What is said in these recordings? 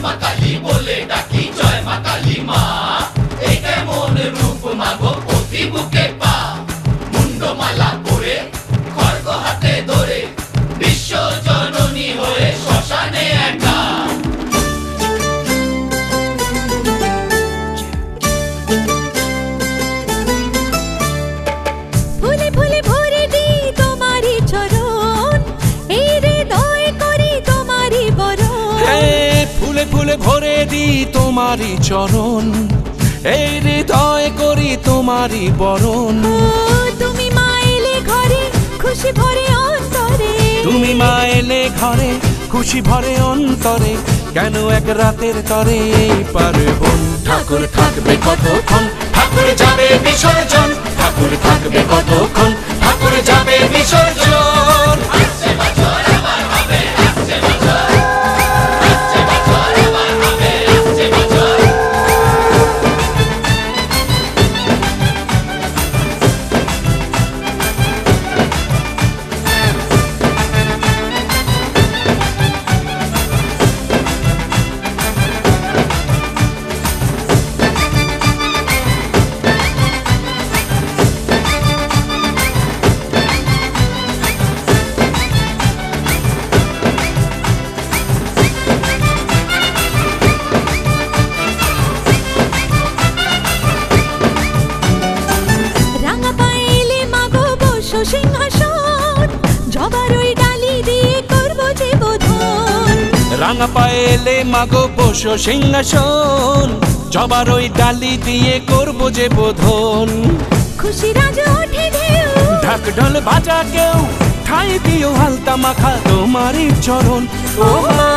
মা কালী বলে ডাকি জয় মা কালী মা। এই কেমন রূপ মাগো পতি বুকে পা, মুন্ডমালা পরে খড়গ হাতে ধরে বিশ্ব জননী হয়ে শ্মশানে একা। ফুলে ফুলে ভরে দিই তোমারই চরণ, এই হৃদয় করি তোমারই বরণ। ফুলে ফুলে ভরে দিই তোমারই চরণ, এই হৃদয় করি তোমারই বরণ। তুমি মা এলে ঘরে খুশি ভরে অন্তরে, তুমি মা এলে ঘরে খুশি ভরে অন্তরে, কেন এক রাতের তরে এই পার্বণ। ঠাকুর থাকবে কতক্ষণ, ঠাকুর যাবে বিসর্জন, ঠাকুর থাকবে কতক্ষণ, ঠাকুর যাবে বিসর্জন। আসছে বছর আবার হবে, আসছে বছর, আসছে বছর আবার হবে, আসছে বছর। রাঙা পাইলে মাগো বসো সিংহাসন, জবার ওই ডালি দিয়ে করবো যে বোধন। রাঙা পায়েলে মাগো বসো সিংহাসন, জবার ওই ডালি দিয়ে করবো যে বোধন। খুশি রাজ ওঠে ঢেউ, ঢাক ঢোল বাজা কেউ, ঠাই দিও হালতা মাখা তোমারই চরণ। ও মা,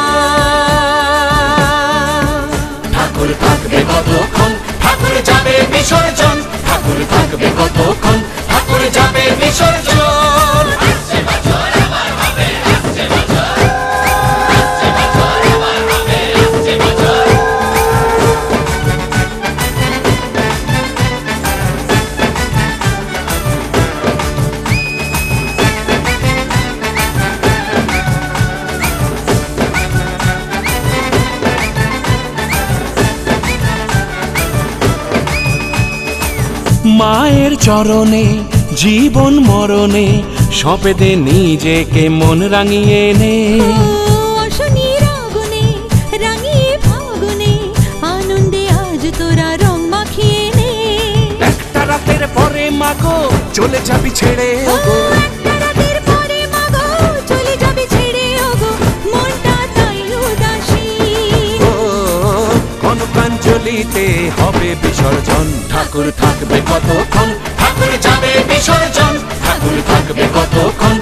ঠাকুর থাকবে কতক্ষণ, ঠাকুর যাবে বিসর্জন, ঠাকুর থাকবে কতক্ষণ, ঠাকুর যাবে বিসর্জন। আসছে বছর আবার হবে, আসছে বছর, আসছে বছর আবার হবে, আসছে বছর। মায়ের চরণে জীবন মরণে সঁপে দে নিজেকে, মন রাঙিয়ে নে। অশনির আগুনে রাঙিয়ে ফাগুনে, আনন্দে আজ তোরা রং মাখিয়ে নে। একটা রাতের পরে মাগো চলে যাবি ছেড়ে, একটা রাতের পরে মাগো চলে যাবে ছেড়ে, ওগো মনটা তাই উদাসী। কনকাঞ্জলিতে হবে বিসর্জন। ঠাকুর থাকবে কতক্ষণ, ঠাকুর যাবে বিসর্জন, ঠাকুর থাকবে কতক্ষণ,